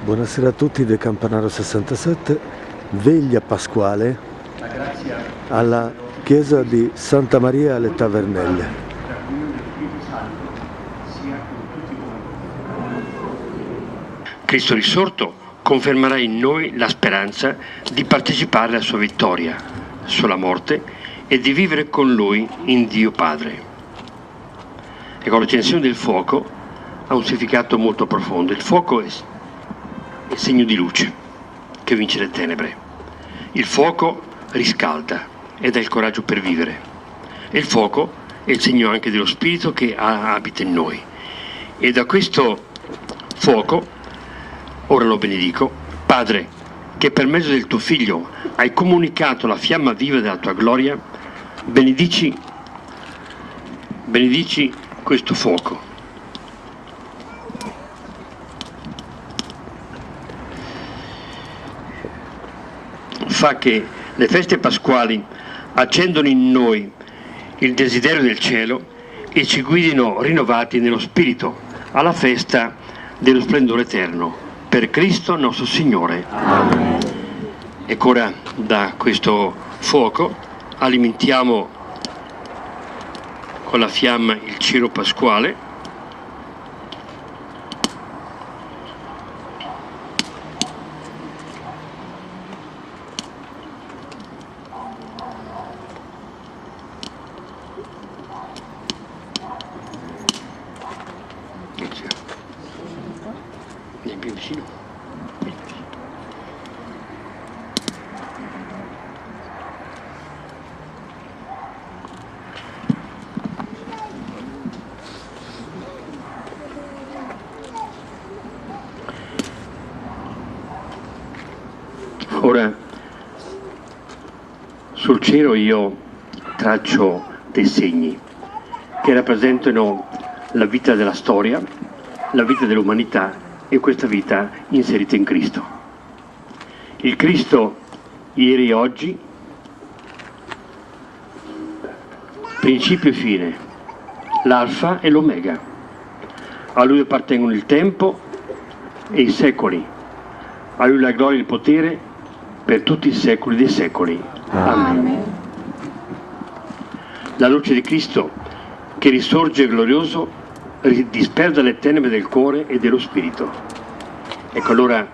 Buonasera a tutti del Campanaro 67, veglia pasquale alla chiesa di Santa Maria alle Tavernelle. Cristo risorto confermerà in noi la speranza di partecipare alla sua vittoria, sulla morte e di vivere con Lui in Dio Padre. Ecco, l'accensione del fuoco ha un significato molto profondo. Il fuoco è segno di luce che vince le tenebre. Il fuoco riscalda e dà il coraggio per vivere. E il fuoco è il segno anche dello Spirito che abita in noi. E da questo fuoco, ora lo benedico, Padre, che per mezzo del tuo Figlio hai comunicato la fiamma viva della tua gloria, benedici questo fuoco. Fa che le feste pasquali accendono in noi il desiderio del cielo e ci guidino rinnovati nello spirito alla festa dello splendore eterno. Per Cristo nostro Signore. Amen. E ora da questo fuoco alimentiamo con la fiamma il cero pasquale. Vieni più vicino. Ora sul cielo io traccio dei segni che rappresentano la vita della storia, la vita dell'umanità e questa vita inserita in Cristo. Il Cristo ieri e oggi, principio e fine, l'alfa e l'omega. A Lui appartengono il tempo e i secoli. A Lui la gloria e il potere per tutti i secoli dei secoli. Amen. La luce di Cristo che risorge glorioso disperda le tenebre del cuore e dello spirito. Ecco, allora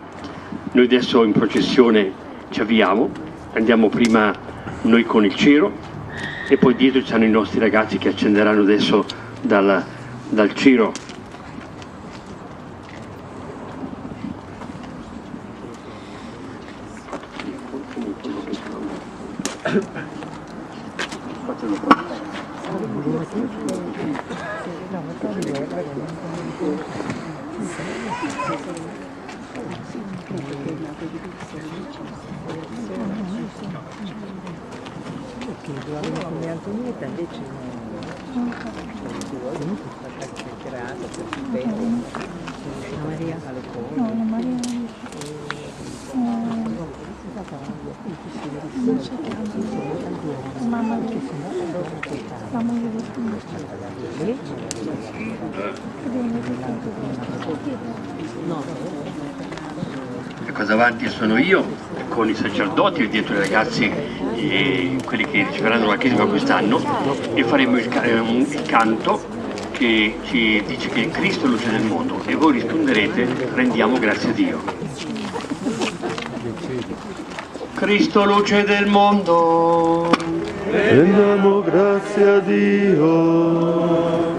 noi adesso in processione ci avviamo, andiamo prima noi con il cero e poi dietro ci sono i nostri ragazzi che accenderanno adesso dal cero. Come Antonietta invece Maria no, Maria mamma la moglie del Ecco, davanti sono io con i sacerdoti, dietro i ragazzi e quelli che riceveranno la crisma quest'anno, e faremo il canto che ci dice che Cristo è luce del mondo e voi risponderete: rendiamo grazie a Dio. Cristo luce del mondo, Rendiamo grazie a Dio.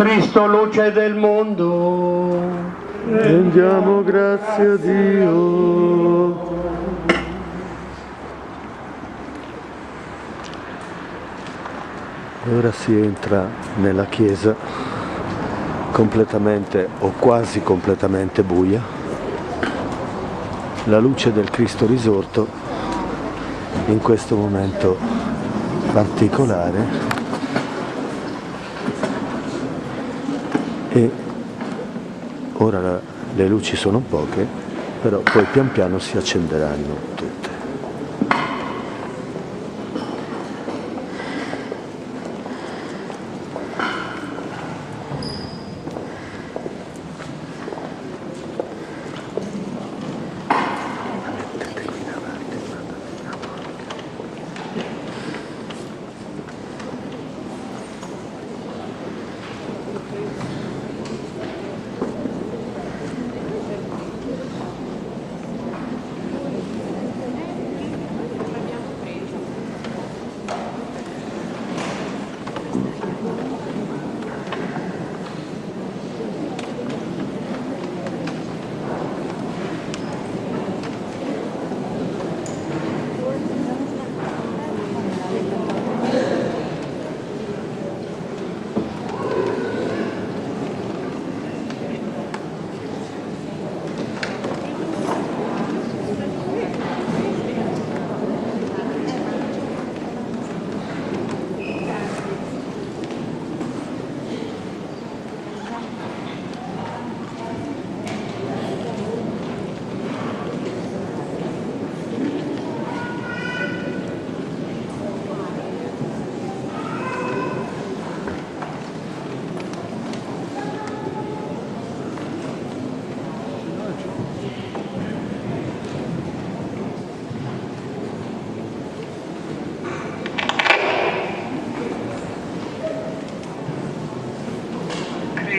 Cristo, luce del mondo. Rendiamo grazie a Dio. E ora si entra nella chiesa completamente o quasi completamente buia. La luce del Cristo risorto in questo momento particolare e ora le luci sono poche, però poi pian piano si accenderanno tutte.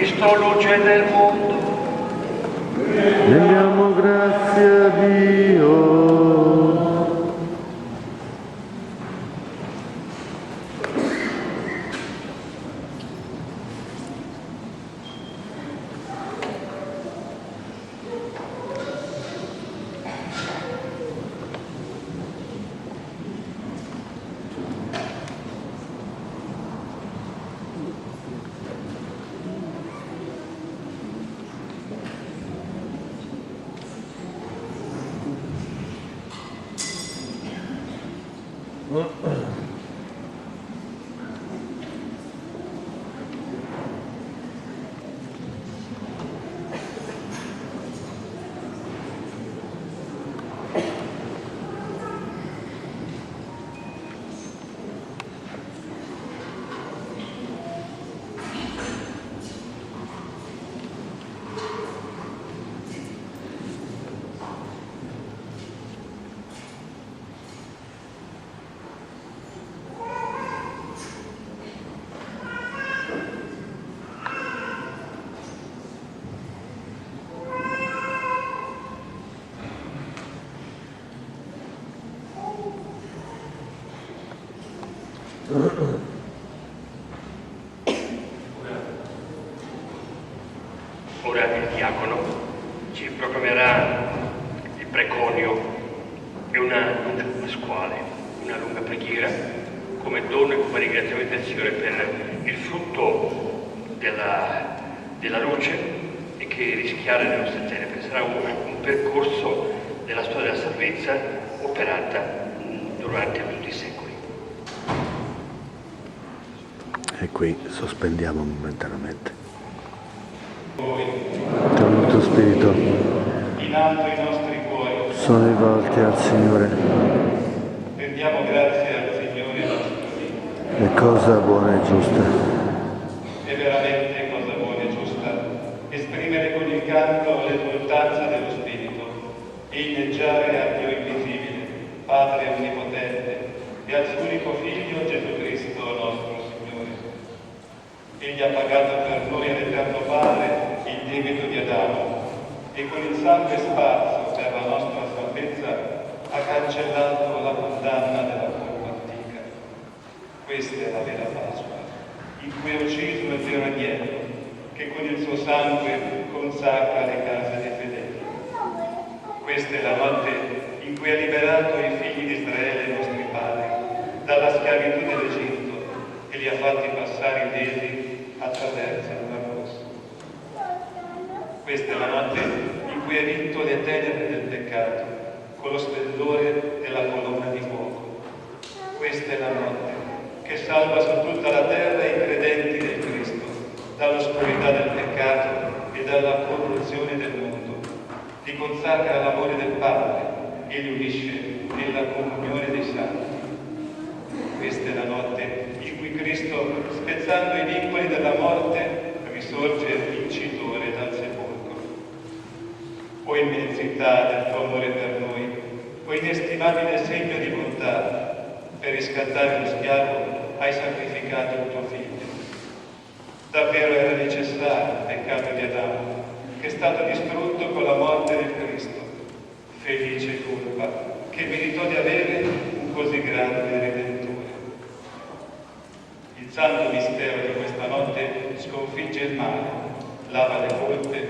Cristo, luce del mondo. Rendiamo grazie a Dio. Ora il diacono ci proclamerà il preconio e una lunga pasquale, una lunga preghiera come dono e come ringraziamento del Signore per il frutto della luce e che rischiara le nostre tenebre. Sarà un percorso della storia della salvezza operata durante tutti i secoli. E qui sospendiamo momentaneamente. Voi, Con il tuo spirito in alto i nostri cuori, sono rivolti al Signore. rendiamo grazie al Signore nostro Dio. È cosa buona e giusta. È veramente cosa buona e giusta esprimere con il canto l'esultanza dello Spirito e inneggiare al Dio invisibile, Padre onnipotente, e al suo unico Figlio Gesù Cristo nostro Signore. Egli ha pagato per noi all'Eterno Padre il debito di Adamo e con il sangue sparso per la nostra salvezza ha cancellato la condanna della colpa antica. Questa è la vera Pasqua, in cui è ucciso il vero agnello, che con il suo sangue consacra le case dei fedeli. Questa è la notte in cui ha liberato i figli di Israele, i nostri padri, dalla schiavitù dell'Egitto e li ha fatti passare illesi attraverso il Mar Rosso. Questa è la notte in cui ha vinto le tenebre del peccato con lo splendore della colonna di fuoco. Questa è la notte che salva su tutta la terra i credenti del Cristo dall'oscurità del peccato e dalla corruzione del mondo. Li consacra all'amore del Padre e li unisce nella comunione dei santi. Questa è la notte in cui Cristo, spezzando i vincoli della morte, risorge vincitore dal sepolcro. O immensità del tuo amore per noi, o inestimabile segno di bontà, per riscattare lo schiavo hai sacrificato il tuo figlio. Davvero era necessario il peccato di Adamo, che è stato distrutto con la morte del Cristo. Felice colpa, che meritò di avere un così grande Redentore. Il santo mistero di questa notte sconfigge il male, lava le colpe,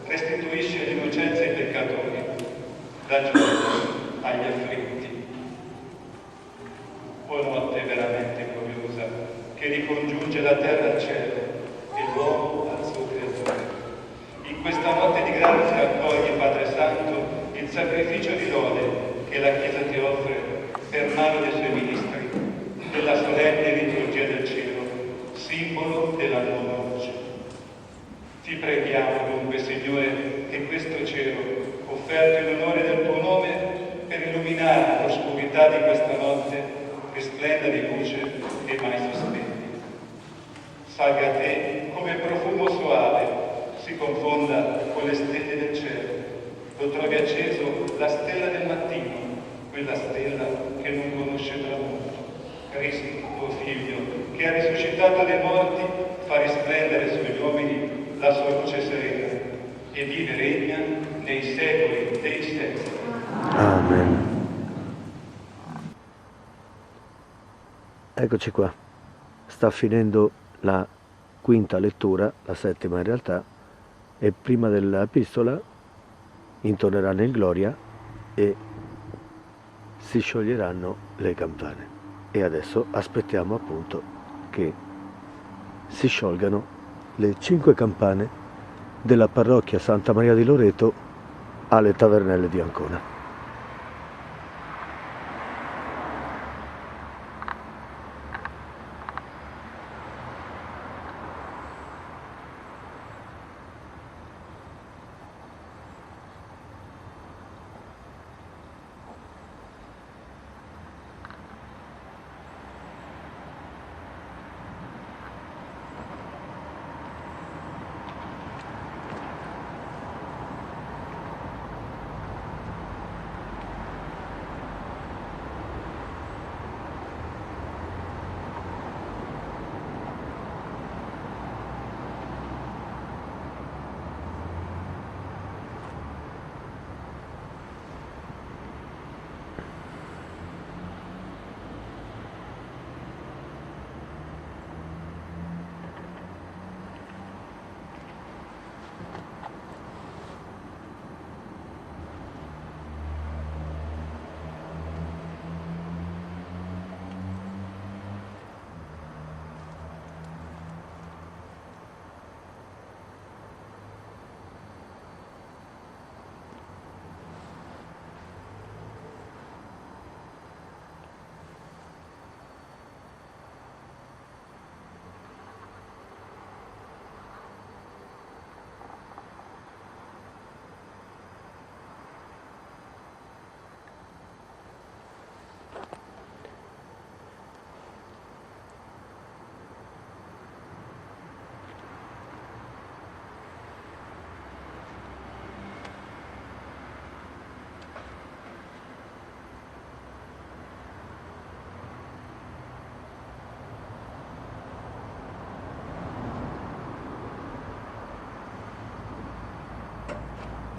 restituisce l'innocenza ai peccatori, dà gioia agli afflitti. O notte veramente gloriosa, che ricongiunge la terra al cielo e l'uomo al suo creatore. In questa notte di grazia accogli, Padre Santo, il sacrificio di lode che la Chiesa ti offre per mano dei suoi ministri, della solenne liturgia del cielo, simbolo della nuova luce. Ti preghiamo dunque, Signore, che questo cielo, offerto in onore del tuo nome, per illuminare l'oscurità di questa notte, risplenda di luce e mai sospetti. Salga a te come profumo soave, si confonda con le stelle del cielo. Lo trovi acceso la stella del mattino, quella stella che non conosce tramonto. Cristo, tuo Figlio, che ha risuscitato dai morti, fa risplendere sugli uomini la sua luce serena e vive e regna nei secoli dei secoli. Amen. Eccoci qua, sta finendo la quinta lettura, la settima in realtà, e prima dell'epistola intoneranno in gloria e si scioglieranno le campane. E adesso aspettiamo appunto che si sciolgano le 5 campane della parrocchia Santa Maria di Loreto alle Tavernelle di Ancona.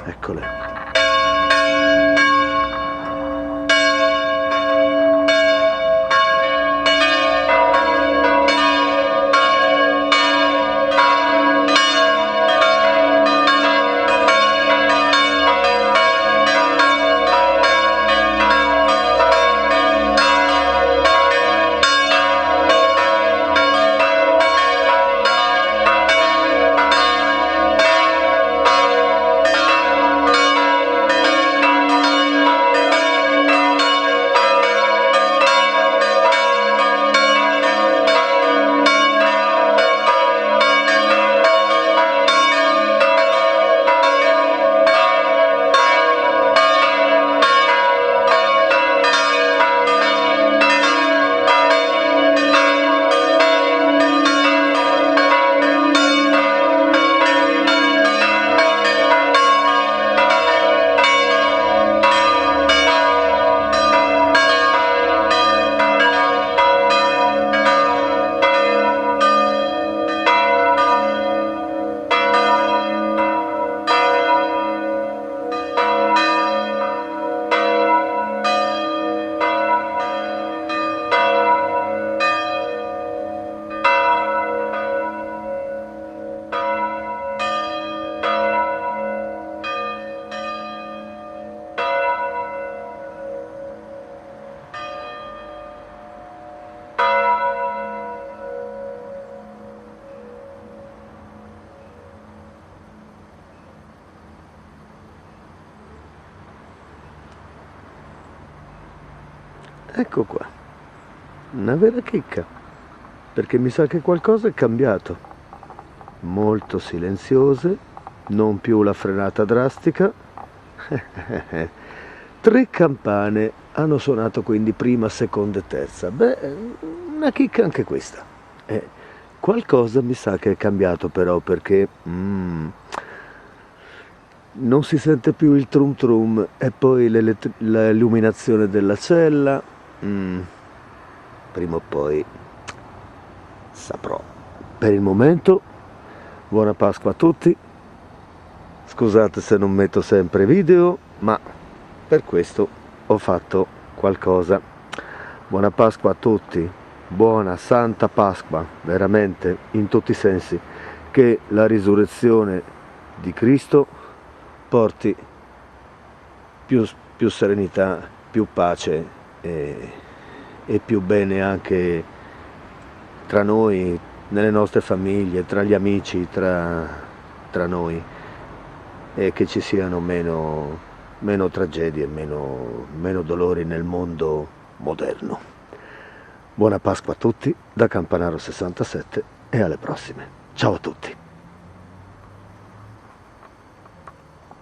Eccole. Ecco qua, una vera chicca, perché mi sa che qualcosa è cambiato. Molto silenziose, non più la frenata drastica. 3 campane hanno suonato quindi prima, seconda e terza. Beh, una chicca anche questa. Qualcosa mi sa che è cambiato però, perché non si sente più il trum trum e poi l'illuminazione della cella. Prima o poi saprò. Per il momento, buona Pasqua a tutti. Scusate se non metto sempre video, ma per questo ho fatto qualcosa. Buona Pasqua a tutti, buona Santa Pasqua, veramente in tutti i sensi. Che la risurrezione di Cristo porti più serenità, più pace e più bene anche tra noi, nelle nostre famiglie, tra gli amici, tra noi, e che ci siano meno tragedie, meno dolori nel mondo moderno. Buona Pasqua a tutti da Campanaro 67 e alle prossime. Ciao a tutti.